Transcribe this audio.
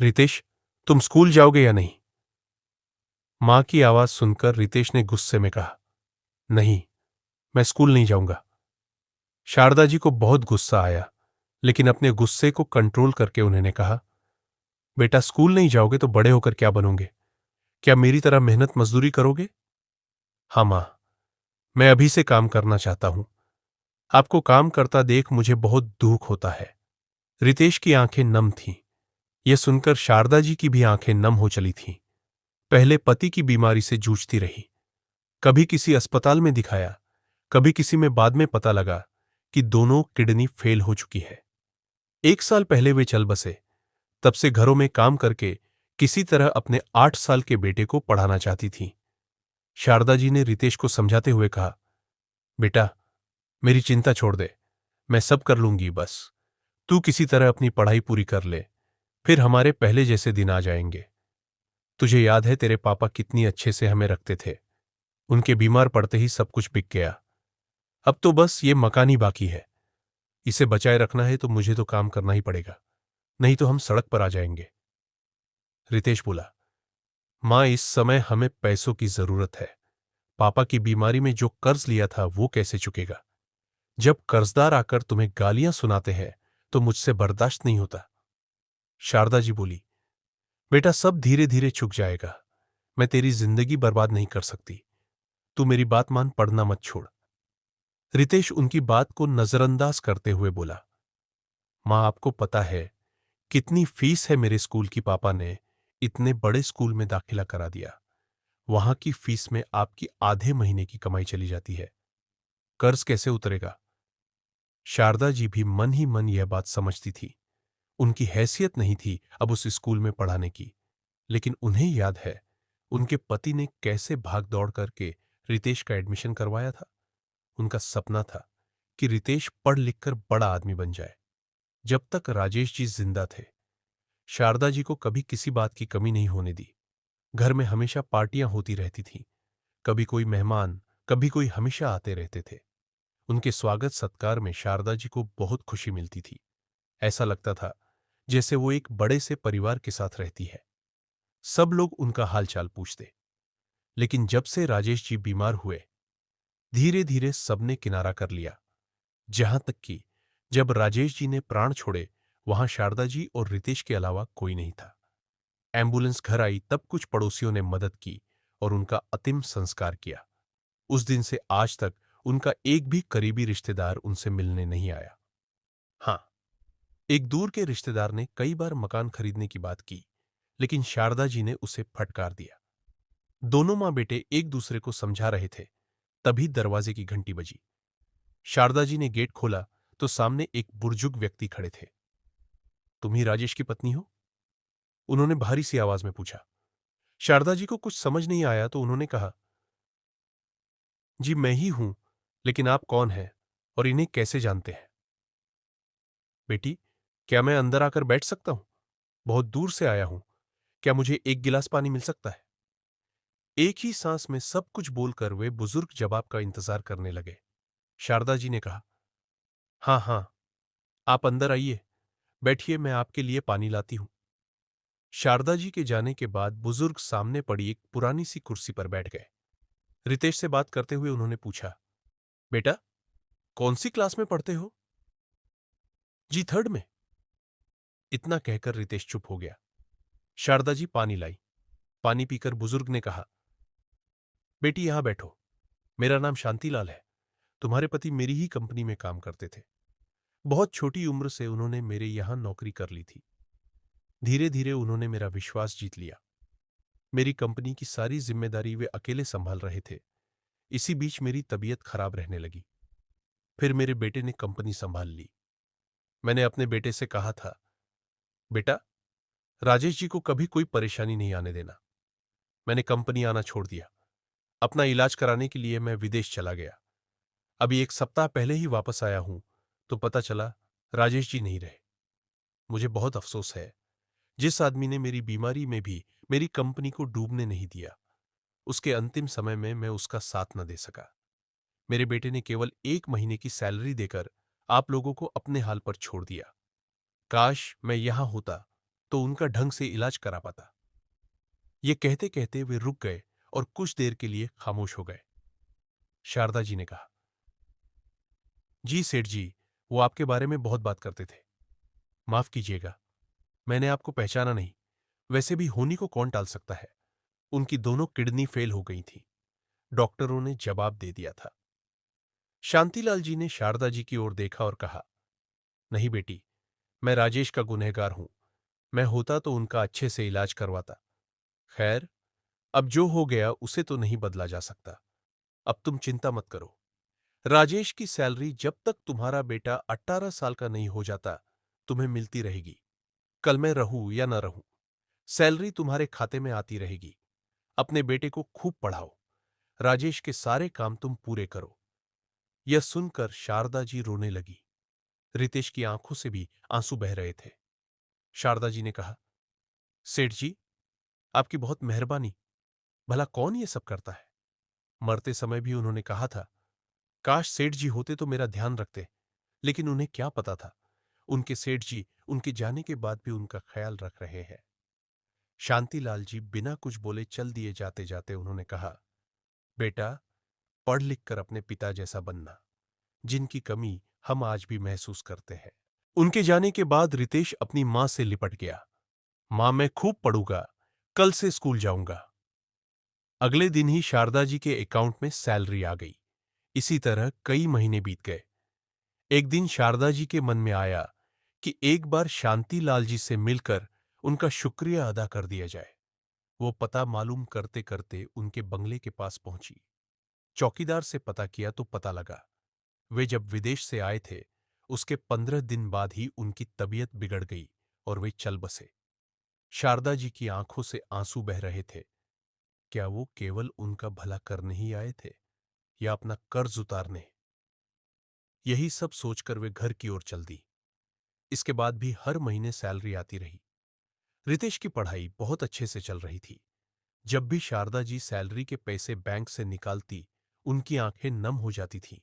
रितेश, तुम स्कूल जाओगे या नहीं? मां की आवाज सुनकर रितेश ने गुस्से में कहा, नहीं, मैं स्कूल नहीं जाऊंगा। शारदा जी को बहुत गुस्सा आया, लेकिन अपने गुस्से को कंट्रोल करके उन्होंने कहा, बेटा स्कूल नहीं जाओगे तो बड़े होकर क्या बनोगे? क्या मेरी तरह मेहनत मजदूरी करोगे? हाँ मां, मैं अभी से काम करना चाहता हूं। आपको काम करता देख मुझे बहुत दुख होता है। रितेश की आंखें नम थीं। यह सुनकर शारदा जी की भी आंखें नम हो चली थीं। पहले पति की बीमारी से जूझती रही, कभी किसी अस्पताल में दिखाया, कभी किसी में, बाद में पता लगा कि दोनों किडनी फेल हो चुकी है। 1 साल पहले वे चल बसे। तब से घरों में काम करके किसी तरह अपने 8 साल के बेटे को पढ़ाना चाहती थी। शारदा जी ने रितेश को समझाते हुए कहा, बेटा मेरी चिंता छोड़ दे, मैं सब कर लूंगी, बस तू किसी तरह अपनी पढ़ाई पूरी कर ले, फिर हमारे पहले जैसे दिन आ जाएंगे। तुझे याद है तेरे पापा कितनी अच्छे से हमें रखते थे। उनके बीमार पड़ते ही सब कुछ बिक गया। अब तो बस ये मकान ही बाकी है। इसे बचाए रखना है तो मुझे तो काम करना ही पड़ेगा, नहीं तो हम सड़क पर आ जाएंगे। रितेश बोला, मां इस समय हमें पैसों की जरूरत है। पापा की बीमारी में जो कर्ज लिया था वो कैसे चुकेगा? जब कर्जदार आकर तुम्हें गालियां सुनाते हैं तो मुझसे बर्दाश्त नहीं होता। शारदा जी बोली, बेटा सब धीरे धीरे चुक जाएगा। मैं तेरी जिंदगी बर्बाद नहीं कर सकती। तू मेरी बात मान, पढ़ना मत छोड़। रितेश उनकी बात को नजरअंदाज करते हुए बोला, मां आपको पता है कितनी फीस है मेरे स्कूल की? पापा ने इतने बड़े स्कूल में दाखिला करा दिया। वहां की फीस में आपकी आधे महीने की कमाई चली जाती है। कर्ज कैसे उतरेगा? शारदा जी भी मन ही मन यह बात समझती थी। उनकी हैसियत नहीं थी अब उस स्कूल में पढ़ाने की, लेकिन उन्हें याद है उनके पति ने कैसे भाग दौड़ करके रितेश का एडमिशन करवाया था। उनका सपना था कि रितेश पढ़ लिख कर बड़ा आदमी बन जाए। जब तक राजेश जी जिंदा थे, शारदा जी को कभी किसी बात की कमी नहीं होने दी। घर में हमेशा पार्टियां होती रहती थीं। कभी कोई मेहमान, कभी कोई, हमेशा आते रहते थे। उनके स्वागत सत्कार में शारदा जी को बहुत खुशी मिलती थी। ऐसा लगता था जैसे वो एक बड़े से परिवार के साथ रहती है। सब लोग उनका हालचाल पूछते। लेकिन जब से राजेश जी बीमार हुए, धीरे धीरे सबने किनारा कर लिया। जहां तक कि जब राजेश जी ने प्राण छोड़े, वहां शारदा जी और रितेश के अलावा कोई नहीं था। एम्बुलेंस घर आई तब कुछ पड़ोसियों ने मदद की और उनका अंतिम संस्कार किया। उस दिन से आज तक उनका एक भी करीबी रिश्तेदार उनसे मिलने नहीं आया। हाँ, एक दूर के रिश्तेदार ने कई बार मकान खरीदने की बात की, लेकिन शारदा जी ने उसे फटकार दिया। दोनों मां बेटे एक दूसरे को समझा रहे थे, तभी दरवाजे की घंटी बजी। शारदा जी ने गेट खोला तो सामने एक बुजुर्ग व्यक्ति खड़े थे। तुम ही राजेश की पत्नी हो? उन्होंने भारी सी आवाज में पूछा। शारदा जी को कुछ समझ नहीं आया तो उन्होंने कहा, जी मैं ही हूं, लेकिन आप कौन हैं और इन्हें कैसे जानते हैं? बेटी, क्या मैं अंदर आकर बैठ सकता हूं? बहुत दूर से आया हूं। क्या मुझे एक गिलास पानी मिल सकता है? एक ही सांस में सब कुछ बोलकर वे बुजुर्ग जवाब का इंतजार करने लगे। शारदा जी ने कहा, हाँ हाँ, आप अंदर आइए, बैठिए, मैं आपके लिए पानी लाती हूं। शारदा जी के जाने के बाद बुजुर्ग सामने पड़ी एक पुरानी सी कुर्सी पर बैठ गए। रितेश से बात करते हुए उन्होंने पूछा, बेटा कौन सी क्लास में पढ़ते हो? जी थर्ड में। इतना कहकर रितेश चुप हो गया। शारदा जी पानी लाई। पानी पीकर बुजुर्ग ने कहा, बेटी यहां बैठो, मेरा नाम शांतिलाल है। तुम्हारे पति मेरी ही कंपनी में काम करते थे। बहुत छोटी उम्र से उन्होंने मेरे यहां नौकरी कर ली थी। धीरे धीरे उन्होंने मेरा विश्वास जीत लिया। मेरी कंपनी की सारी जिम्मेदारी वे अकेले संभाल रहे थे। इसी बीच मेरी तबीयत खराब रहने लगी। फिर मेरे बेटे ने कंपनी संभाल ली। मैंने अपने बेटे से कहा था, बेटा राजेश जी को कभी कोई परेशानी नहीं आने देना। मैंने कंपनी आना छोड़ दिया। अपना इलाज कराने के लिए मैं विदेश चला गया। अभी 1 सप्ताह पहले ही वापस आया हूं तो पता चला राजेश जी नहीं रहे। मुझे बहुत अफसोस है। जिस आदमी ने मेरी बीमारी में भी मेरी कंपनी को डूबने नहीं दिया, उसके अंतिम समय में मैं उसका साथ न दे सका। मेरे बेटे ने केवल 1 महीने की सैलरी देकर आप लोगों को अपने हाल पर छोड़ दिया। काश मैं यहां होता तो उनका ढंग से इलाज करा पाता। ये कहते कहते वे रुक गए और कुछ देर के लिए खामोश हो गए। शारदा जी ने कहा, जी सेठ जी, वो आपके बारे में बहुत बात करते थे। माफ कीजिएगा, मैंने आपको पहचाना नहीं। वैसे भी होनी को कौन टाल सकता है। उनकी दोनों किडनी फेल हो गई थी, डॉक्टरों ने जवाब दे दिया था। शांतिलाल जी ने शारदा जी की ओर देखा और कहा, नहीं बेटी, मैं राजेश का गुनहगार हूं। मैं होता तो उनका अच्छे से इलाज करवाता। खैर, अब जो हो गया उसे तो नहीं बदला जा सकता। अब तुम चिंता मत करो। राजेश की सैलरी जब तक तुम्हारा बेटा 18 साल का नहीं हो जाता तुम्हें मिलती रहेगी। कल मैं रहूं या न रहूं, सैलरी तुम्हारे खाते में आती रहेगी। अपने बेटे को खूब पढ़ाओ। राजेश के सारे काम तुम पूरे करो। यह सुनकर शारदा जी रोने लगी। रितेश की आंखों से भी आंसू बह रहे थे। शारदा जी ने कहा, सेठ जी, आपकी बहुत मेहरबानी। भला कौन ये सब करता है। मरते समय भी उन्होंने कहा था, काश सेठ जी होते तो मेरा ध्यान रखते। लेकिन उन्हें क्या पता था, उनके सेठ जी उनके जाने के बाद भी उनका ख्याल रख रहे हैं। शांतिलाल जी बिना कुछ बोले चल दिए। जाते जाते उन्होंने कहा, बेटा, पढ़ लिख कर अपने पिता जैसा बनना, जिनकी कमी हम आज भी महसूस करते हैं। उनके जाने के बाद रितेश अपनी मां से लिपट गया। मां, मैं खूब पढ़ूंगा, कल से स्कूल जाऊंगा। अगले दिन ही शारदा जी के अकाउंट में सैलरी आ गई। इसी तरह कई महीने बीत गए। एक दिन शारदा जी के मन में आया कि एक बार शांतिलाल जी से मिलकर उनका शुक्रिया अदा कर दिया जाए। वो पता मालूम करते करते उनके बंगले के पास पहुंची। चौकीदार से पता किया तो पता लगा, वे जब विदेश से आए थे उसके 15 दिन बाद ही उनकी तबीयत बिगड़ गई और वे चल बसे। शारदा जी की आंखों से आंसू बह रहे थे। क्या वो केवल उनका भला करने ही आए थे या अपना कर्ज उतारने। यही सब सोचकर वे घर की ओर चल दी। इसके बाद भी हर महीने सैलरी आती रही। रितेश की पढ़ाई बहुत अच्छे से चल रही थी। जब भी शारदा जी सैलरी के पैसे बैंक से निकालती, उनकी आंखें नम हो जाती थीं।